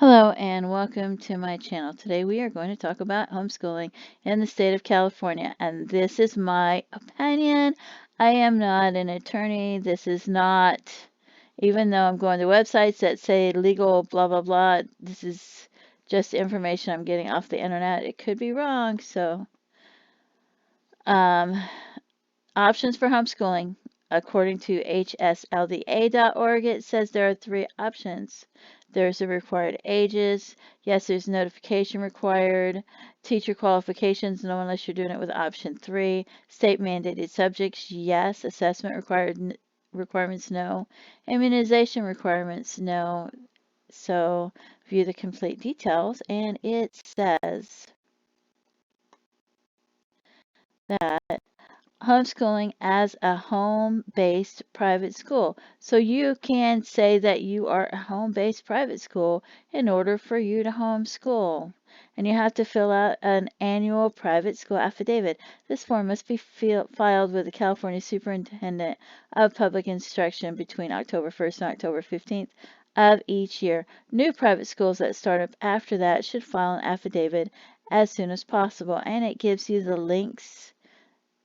Hello and welcome to my channel. Today we are going to talk about homeschooling in the state of California, and this is my opinion. I am not an attorney. This is not, even though I'm going to websites that say legal blah blah blah, this is just information I'm getting off the internet. It could be wrong. So options for homeschooling. According to hslda.org, it says there are 3 options. There's the required ages. Yes, there's notification required. Teacher qualifications, no unless you're doing it with option 3. State mandated subjects, yes. Assessment requirements, no. Immunization requirements, no. So view the complete details, and it says that homeschooling as a home-based private school. So you can say that you are a home-based private school in order for you to homeschool. And you have to fill out an annual private school affidavit. This form must be filed with the California Superintendent of Public Instruction between October 1st and October 15th of each year. New private schools that start up after that should file an affidavit as soon as possible. And it gives you the links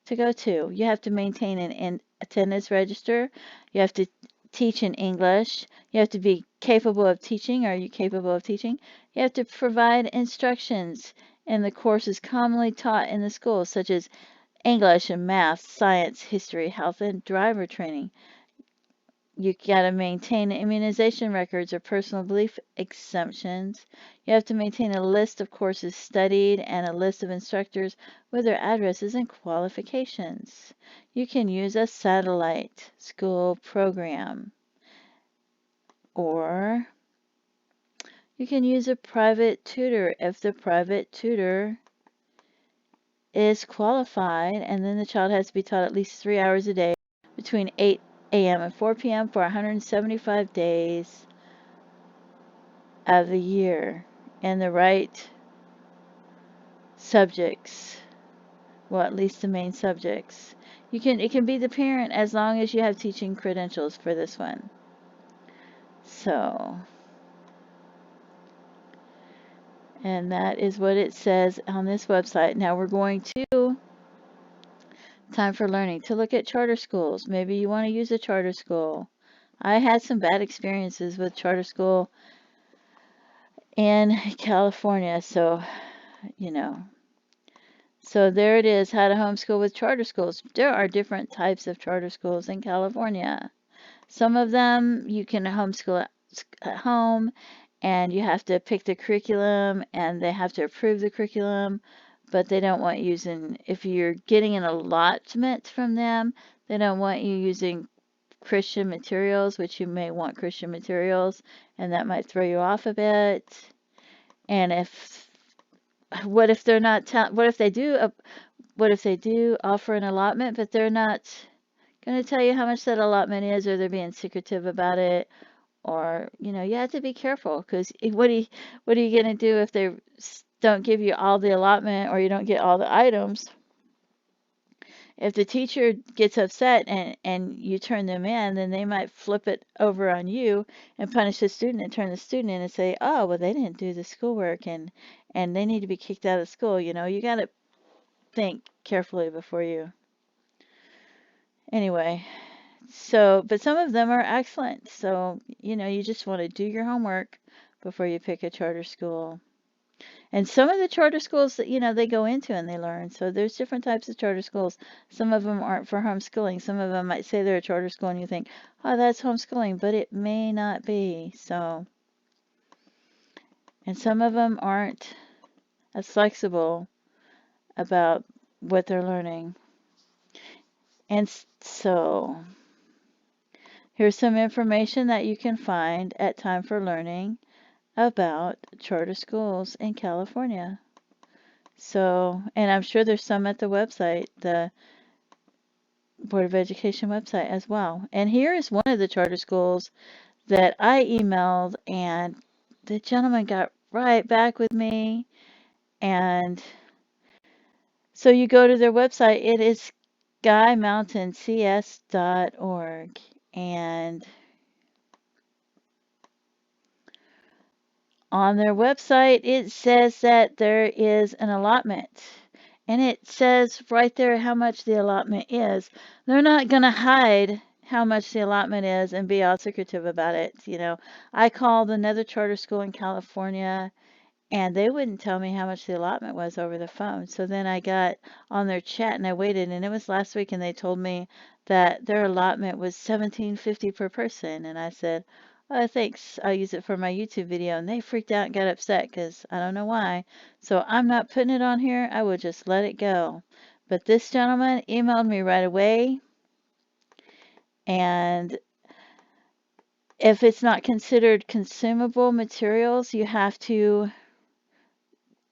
to go to. You have to maintain an attendance register. You have to teach in English. You have to be capable of teaching. Are you capable of teaching? You have to provide instructions in the courses commonly taught in the schools, such as English and math, science, history, health, and driver training. You got to maintain immunization records or personal belief exemptions. You have to maintain a list of courses studied and a list of instructors with their addresses and qualifications. You can use a satellite school program, or you can use a private tutor if the private tutor is qualified, and then the child has to be taught at least 3 hours a day between 8 a.m. and 4 p.m. for 175 days of the year, and the right subjects, well, at least the main subjects. It can be the parent as long as you have teaching credentials for this one. So, and that is what it says on this website. Now we're going to time for learning to look at charter schools. Maybe you want to use a charter school. I had some bad experiences with charter school in California, so you know. So there it is, how to homeschool with charter schools. There are different types of charter schools in California. Some of them you can homeschool at home, and you have to pick the curriculum, and they have to approve the curriculum, but they don't want using, if you're getting an allotment from them, they don't want you using Christian materials, which you may want Christian materials, and that might throw you off a bit. And what if they're not what if they do offer an allotment, but they're not going to tell you how much that allotment is, or they're being secretive about it, or you have to be careful, because what are you going to do if they don't give you all the allotment, or you don't get all the items? If the teacher gets upset and you turn them in, then they might flip it over on you and punish the student and turn the student in and say, oh, well, they didn't do the schoolwork, and they need to be kicked out of school. You got to think carefully before you. Anyway, so, but some of them are excellent. So, you just want to do your homework before you pick a charter school. And some of the charter schools that, they go into and they learn. So there's different types of charter schools. Some of them aren't for homeschooling. Some of them might say they're a charter school and you think, oh, that's homeschooling, but it may not be. So, and some of them aren't as flexible about what they're learning. And so here's some information that you can find at Time for Learning about charter schools in California. So, and I'm sure there's some at the website, the Board of Education website as well. And here is one of the charter schools that I emailed, and the gentleman got right back with me. And so you go to their website, it is skymountainscs.org. And On their website, it says that there is an allotment. And it says right there how much the allotment is. They're not going to hide how much the allotment is and be all secretive about it. I called another charter school in California and they wouldn't tell me how much the allotment was over the phone. So then I got on their chat and I waited, and it was last week, and they told me that their allotment was $17.50 per person. And I said, "Oh, thanks. I'll use it for my YouTube video." And they freaked out and got upset because I don't know why. So I'm not putting it on here. I will just let it go. But this gentleman emailed me right away, and if it's not considered consumable materials, you have to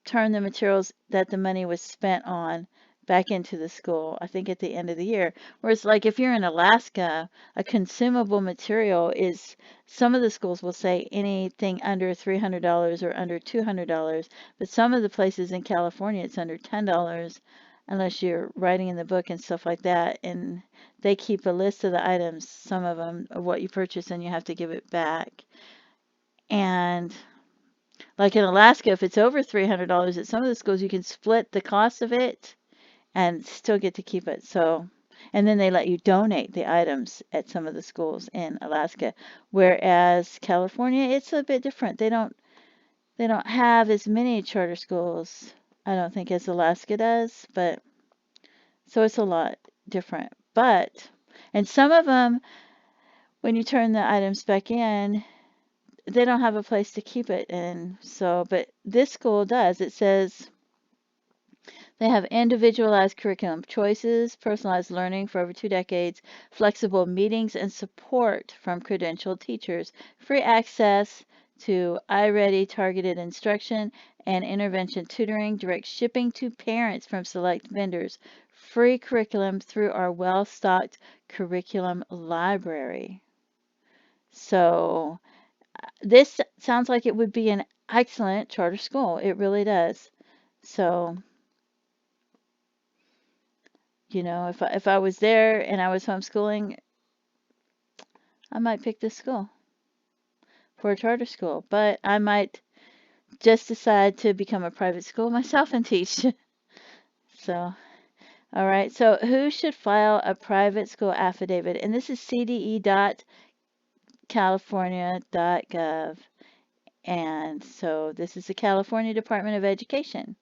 turn the materials that the money was spent on back into the school, I think at the end of the year. Whereas, like, if you're in Alaska, a consumable material is, some of the schools will say anything under $300 or under $200, but some of the places in California, it's under $10 unless you're writing in the book and stuff like that. And they keep a list of the items, some of them, of what you purchase, and you have to give it back. And like in Alaska, if it's over $300 at some of the schools, you can split the cost of it and still get to keep it. So, and then they let you donate the items at some of the schools in Alaska. Whereas California, it's a bit different. They don't have as many charter schools, I don't think, as Alaska does, but so it's a lot different. But, and some of them, when you turn the items back in, they don't have a place to keep it. And so, but this school does. It says they have individualized curriculum choices, personalized learning for over 2 decades, flexible meetings and support from credentialed teachers, free access to iReady targeted instruction and intervention tutoring, direct shipping to parents from select vendors, free curriculum through our well-stocked curriculum library. So this sounds like it would be an excellent charter school. It really does. So, if I was there and I was homeschooling, I might pick this school for a charter school. But I might just decide to become a private school myself and teach. So, all right. So, who should file a private school affidavit? And this is cde.california.gov. And so this is the California Department of Education.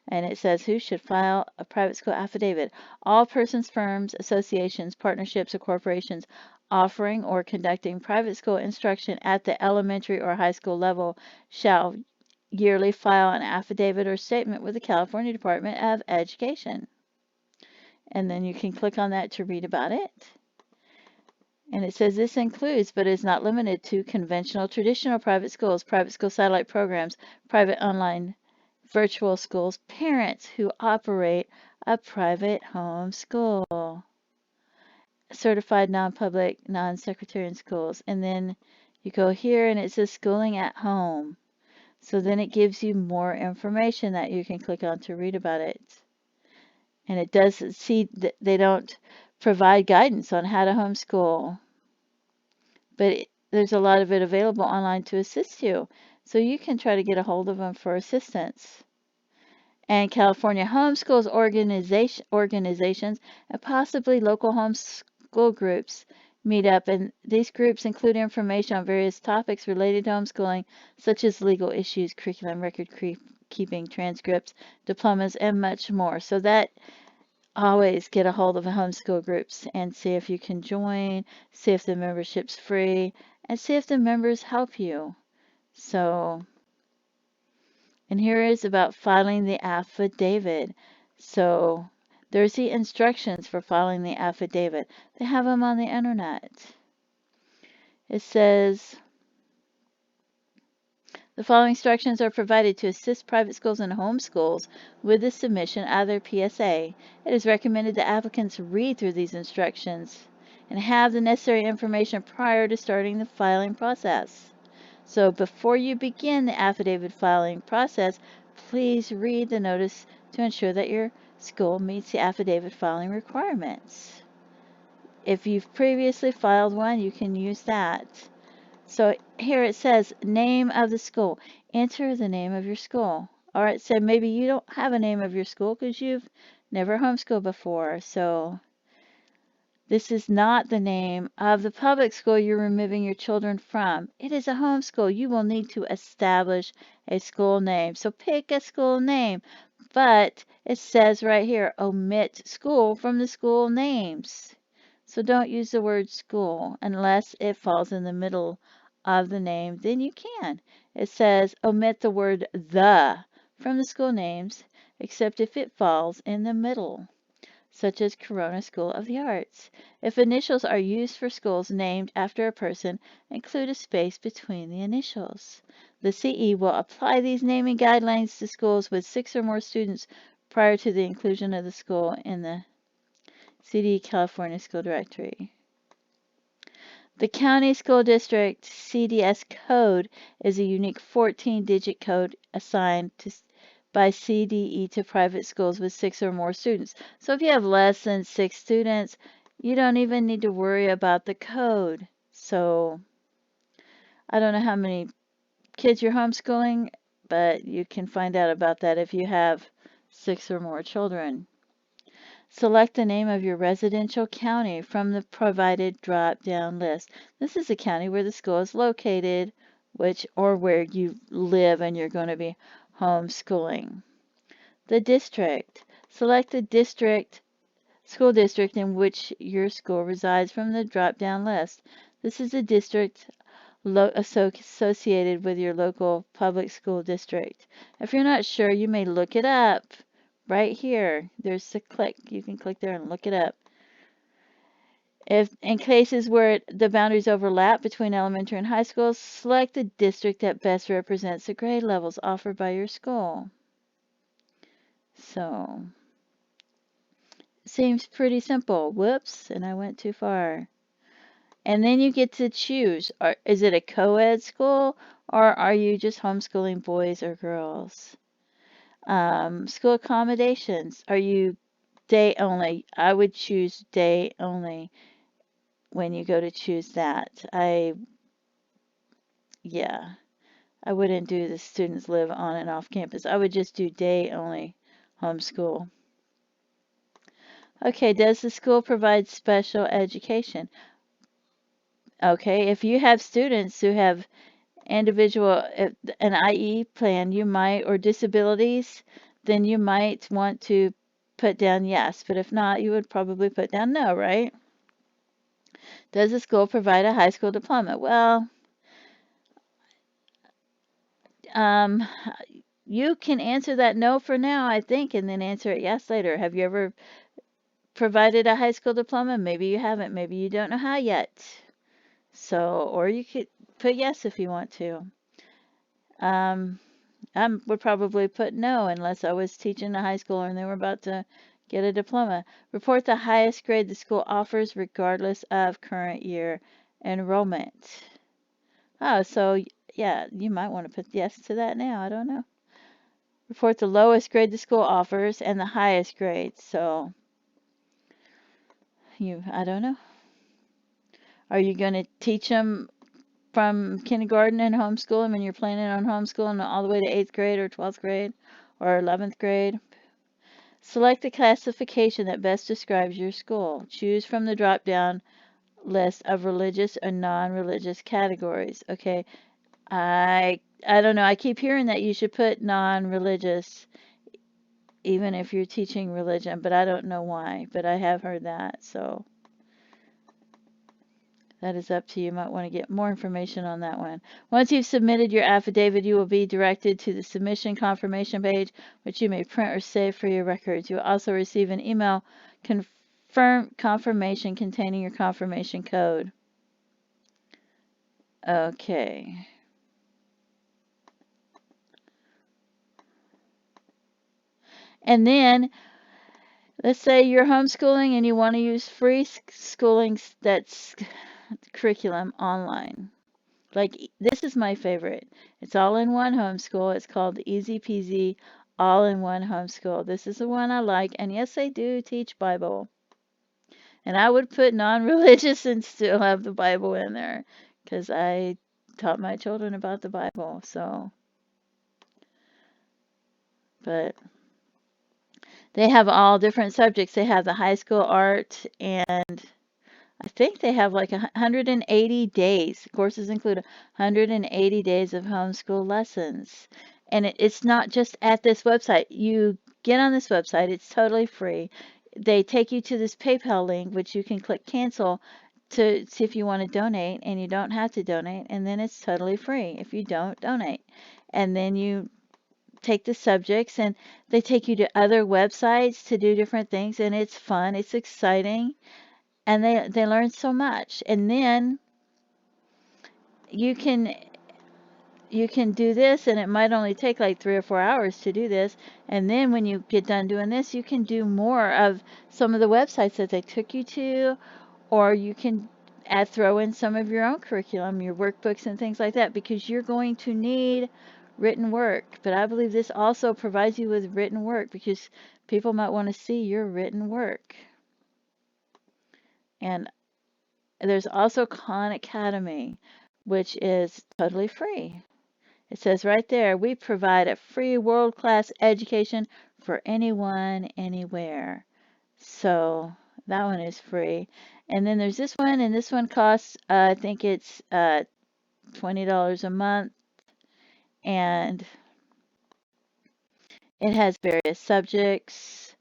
And it says who should file a private school affidavit. All persons, firms, associations, partnerships, or corporations offering or conducting private school instruction at the elementary or high school level shall yearly file an affidavit or statement with the California Department of Education. And then you can click on that to read about it. And it says this includes, but is not limited to, conventional, traditional private schools, private school satellite programs, private online virtual schools, parents who operate a private home school, certified non-public, non-secretarian schools. And then you go here and it says schooling at home. So then it gives you more information that you can click on to read about it. And it does see that they don't provide guidance on how to homeschool, but there's a lot of it available online to assist you. So you can try to get a hold of them for assistance. And California homeschools organizations and possibly local homeschool groups meet up, and these groups include information on various topics related to homeschooling, such as legal issues, curriculum, record keeping, transcripts, diplomas, and much more. So that always get a hold of the homeschool groups and see if you can join, see if the membership's free, and see if the members help you. So, and here is about filing the affidavit. So there's the instructions for filing the affidavit. They have them on the internet. It says, the following instructions are provided to assist private schools and homeschools with the submission of their PSA. It is recommended that applicants read through these instructions and have the necessary information prior to starting the filing process. So before you begin the affidavit filing process, please read the notice to ensure that your school meets the affidavit filing requirements. If you've previously filed one, you can use that. So here it says name of the school. Enter the name of your school. All right, so maybe you don't have a name of your school because you've never homeschooled before. So this is not the name of the public school you're removing your children from. It is a homeschool. You will need to establish a school name. So pick a school name. But it says right here, omit school from the school names. So don't use the word school unless it falls in the middle of the name, then you can. It says omit the word the from the school names, except if it falls in the middle, such as Corona School of the Arts. If initials are used for schools named after a person, include a space between the initials. The CE will apply these naming guidelines to schools with 6 or more students prior to the inclusion of the school in the CD California School Directory. The County School District CDS code is a unique 14-digit code assigned by CDE to private schools with 6 or more students. So if you have less than 6 students, you don't even need to worry about the code. So I don't know how many kids you're homeschooling, but you can find out about that if you have 6 or more children. Select the name of your residential county from the provided drop-down list. This is the county where the school is located, or where you live and you're going to be homeschooling. The district. Select the school district in which your school resides from the drop-down list. This is the district associated with your local public school district. If you're not sure, you may look it up. Right here, there's a click. You can click there and look it up. If in cases where the boundaries overlap between elementary and high schools, select the district that best represents the grade levels offered by your school. So, seems pretty simple. Whoops, and I went too far. And then you get to choose. Is it a co-ed school, or are you just homeschooling boys or girls? School accommodations. Are you day only? I would choose day only when you go to choose that. I wouldn't do the students live on and off campus. I would just do day only homeschool. Okay, does the school provide special education? Okay, if you have students who have individual, an IE plan, you might, or disabilities, then you might want to put down yes, but if not, you would probably put down no, right? Does the school provide a high school diploma? Well, you can answer that no for now, I think, and then answer it yes later. Have you ever provided a high school diploma? Maybe you haven't. Maybe you don't know how yet. So, or you could put yes if you want to. I would probably put no unless I was teaching a high schooler and they were about to get a diploma. Report the highest grade the school offers regardless of current year enrollment. Oh, so yeah, you might want to put yes to that now. I don't know. Report the lowest grade the school offers and the highest grade. So I don't know. Are you going to teach them from kindergarten and homeschool them, and you're planning on homeschooling all the way to 8th grade or 12th grade or 11th grade? Select the classification that best describes your school. Choose from the drop-down list of religious and non-religious categories. Okay, I don't know. I keep hearing that you should put non-religious even if you're teaching religion, but I don't know why, but I have heard that, so that is up to you. You might want to get more information on that one. Once you've submitted your affidavit, you will be directed to the submission confirmation page, which you may print or save for your records. You will also receive an email confirmation containing your confirmation code. Okay. And then, let's say you're homeschooling and you want to use free schooling that's curriculum online. Like, this is my favorite. It's all-in-one homeschool. It's called Easy Peasy All-in-One Homeschool. This is the one I like. And yes, they do teach Bible. And I would put non-religious and still have the Bible in there because I taught my children about the Bible. So, but they have all different subjects. They have the high school art, and I think they have like 180 days, courses include 180 days of homeschool lessons. And it's not just at this website. You get on this website, it's totally free. They take you to this PayPal link, which you can click cancel to see if you want to donate, and you don't have to donate, and then it's totally free if you don't donate. And then you take the subjects, and they take you to other websites to do different things, and it's fun, it's exciting, and they learn so much. And then you can you can do this, and it might only take like 3 or 4 hours to do this, and then when you get done doing this, you can do more of some of the websites that they took you to, or you can throw in some of your own curriculum, your workbooks and things like that, because you're going to need written work. But I believe this also provides you with written work, because people might want to see your written work. And there's also Khan Academy, which is totally free. It says right there, we provide a free world-class education for anyone, anywhere. So that one is free. And then there's this one, and this one costs, I think it's $20 a month, and it has various subjects,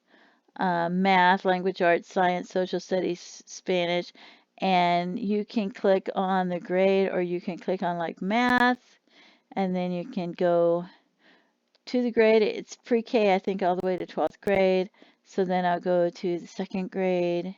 math, language arts, science, social studies, Spanish, and you can click on the grade, or you can click on like math, and then you can go to the grade. It's pre-K, I think, all the way to 12th grade. So then I'll go to the 2nd grade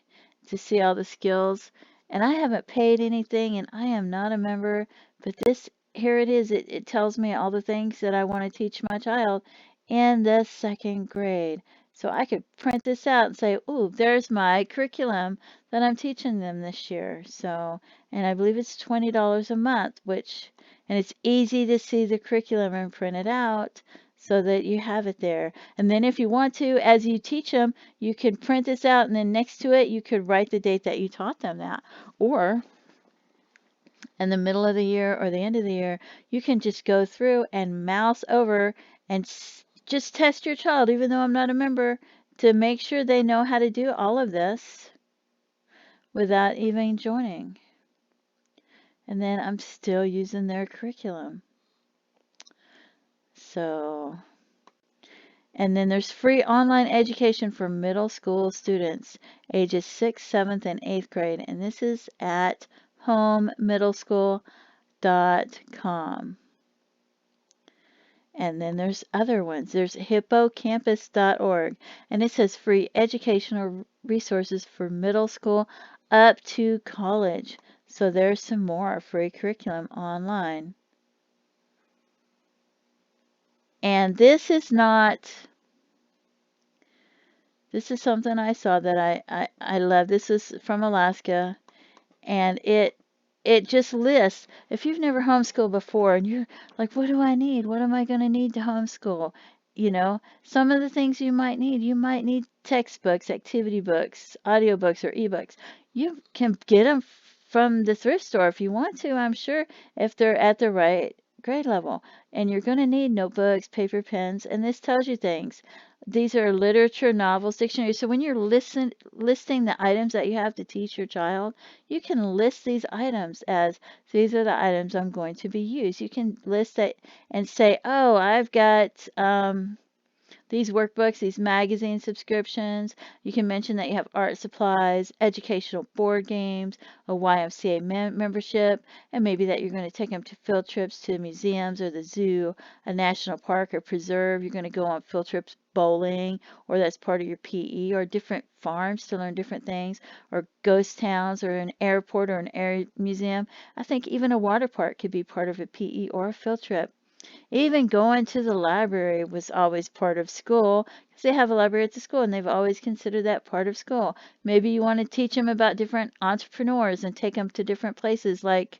to see all the skills. And I haven't paid anything, and I am not a member, but this, here it is. It tells me all the things that I want to teach my child in the 2nd grade. So I could print this out and say, ooh, there's my curriculum that I'm teaching them this year. So, and I believe it's $20 a month, and it's easy to see the curriculum and print it out so that you have it there. And then if you want to, as you teach them, you can print this out, and then next to it, you could write the date that you taught them that. Or in the middle of the year or the end of the year, you can just go through and mouse over and just test your child, even though I'm not a member, to make sure they know how to do all of this without even joining. And then I'm still using their curriculum. So, and then there's free online education for middle school students, ages 6th, 7th, and 8th grade. And this is at homemiddleschool.com. And then there's other ones. There's hippocampus.org. And it says free educational resources for middle school up to college. So there's some more free curriculum online. And this is something I saw that I love. This is from Alaska, and it just lists, if you've never homeschooled before and you're like, what do I need? What am I going to need to homeschool? You know, some of the things you might need textbooks, activity books, audiobooks, or ebooks. You can get them from the thrift store if you want to, I'm sure, if they're at the right grade level. And you're going to need notebooks, paper, pens, and this tells you things. These are literature, novels, dictionaries. So when you're listing the items that you have to teach your child, you can list these items as, these are the items I'm going to be used. You can list it and say, oh, I've got these workbooks, these magazine subscriptions. You can mention that you have art supplies, educational board games, a YMCA membership, and maybe that you're going to take them to field trips to museums or the zoo, a national park or preserve. You're going to go on field trips bowling, or that's part of your PE, or different farms to learn different things, or ghost towns, or an airport, or an air museum. I think even a water park could be part of a PE or a field trip. Even going to the library was always part of school, because they have a library at the school, and they've always considered that part of school. Maybe you want to teach them about different entrepreneurs and take them to different places like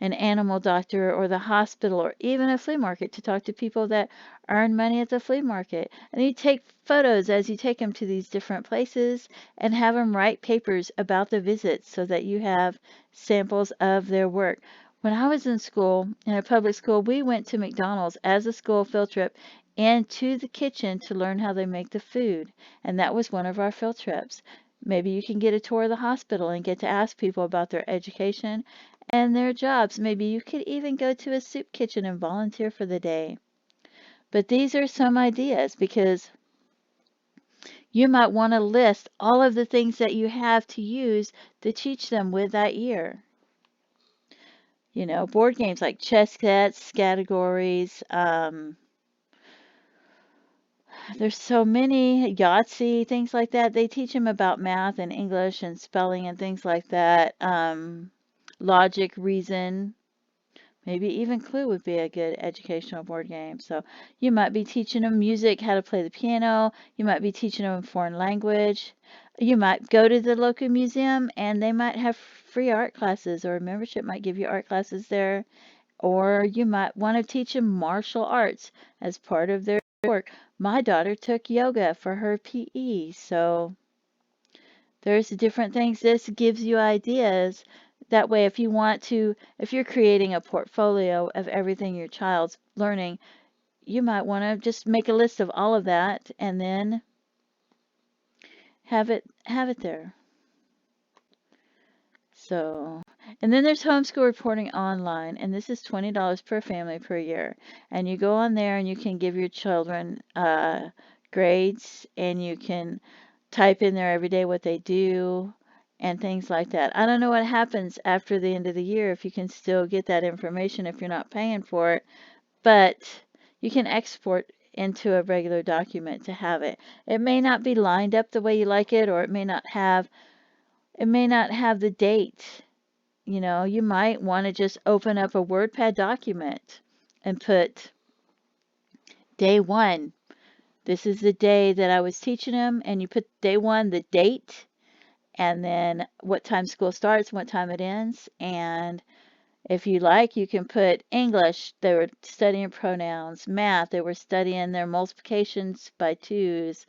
an animal doctor or the hospital or even a flea market to talk to people that earn money at the flea market. And you take photos as you take them to these different places and have them write papers about the visits so that you have samples of their work. When I was in school, in a public school, we went to McDonald's as a school field trip and to the kitchen to learn how they make the food. And that was one of our field trips. Maybe you can get a tour of the hospital and get to ask people about their education and their jobs. Maybe you could even go to a soup kitchen and volunteer for the day. But these are some ideas because you might want to list all of the things that you have to use to teach them with that year. You know, board games like chess sets, categories. There's so many, Yahtzee, things like that. They teach them about math and English and spelling and things like that. Logic, reason. Maybe even Clue would be a good educational board game. So you might be teaching them music, how to play the piano. You might be teaching them a foreign language. You might go to the local museum and they might have free art classes, or a membership might give you art classes there. Or you might want to teach them martial arts as part of their work. My daughter took yoga for her PE, so there's different things. This gives you ideas. That way, if you want to, if you're creating a portfolio of everything your child's learning, you might want to just make a list of all of that and then have it there. So, and then there's Homeschool Reporting Online, and this is $20 per family per year. And you go on there and you can give your children grades, and you can type in there every day what they do and things like that. I don't know what happens after the end of the year if you can still get that information if you're not paying for it, but you can export into a regular document to have it. It may not be lined up the way you like it, or it may not have the date. You know, you might want to just open up a WordPad document and put day 1. This is the day that I was teaching them, and you put day 1, the date, and then what time school starts, what time it ends, and if you like, you can put English, they were studying pronouns, math, they were studying their multiplications by twos,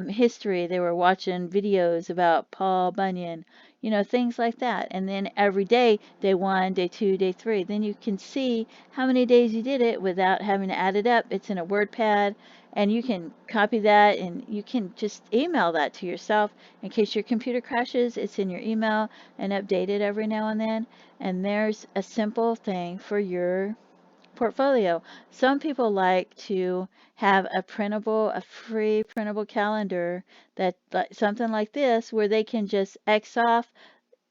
history, they were watching videos about Paul Bunyan, you know, things like that. And then every day, day 1, day 2, day 3, then you can see how many days you did it without having to add it up. It's in a WordPad, and you can copy that and you can just email that to yourself in case your computer crashes. It's in your email and updated every now and then. And there's a simple thing for your portfolio. Some people like to have a free printable calendar that something like this where they can just X off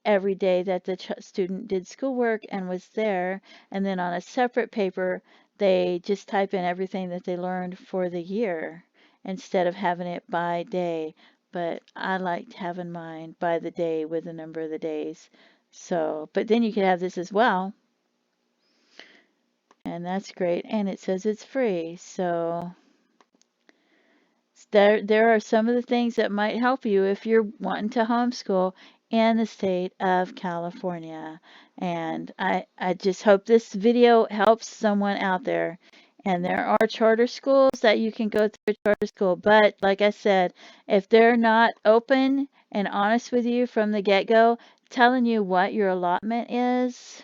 every day that the student did schoolwork and was there, and then on a separate paper they just type in everything that they learned for the year instead of having it by day. But I liked having mine by the day with the number of the days. So, but then you could have this as well, and that's great, and it says it's free. So there are some of the things that might help you if you're wanting to homeschool in the state of California. And I just hope this video helps someone out there. And there are charter schools that you can go through a charter school. But like I said, if they're not open and honest with you from the get-go, telling you what your allotment is,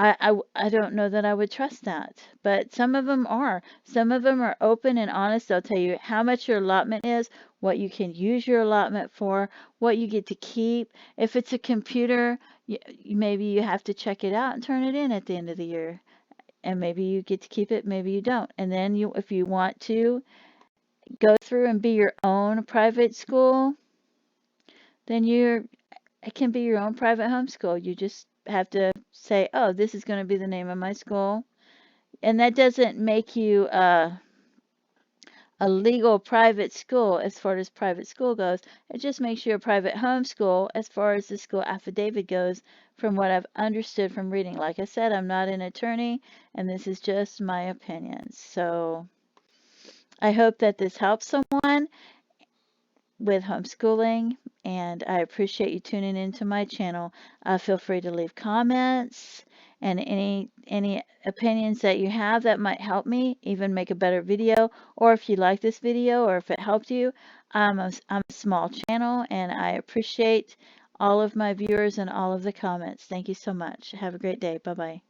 I don't know that I would trust that, but some of them are. Some of them are open and honest. They'll tell you how much your allotment is, what you can use your allotment for, what you get to keep. If it's a computer, maybe you have to check it out and turn it in at the end of the year. And maybe you get to keep it, maybe you don't. And then if you want to go through and be your own private school, then it can be your own private homeschool. You just have to say, oh, this is going to be the name of my school. And that doesn't make you a legal private school as far as private school goes. It just makes you a private homeschool as far as the school affidavit goes, from what I've understood from reading. Like I said, I'm not an attorney, and this is just my opinion. So I hope that this helps someone with homeschooling, and I appreciate you tuning into my channel. Feel free to leave comments and any opinions that you have that might help me even make a better video, or if you like this video or if it helped you. I'm a small channel, and I appreciate all of my viewers and all of the comments. Thank you so much. Have a great day. Bye-bye.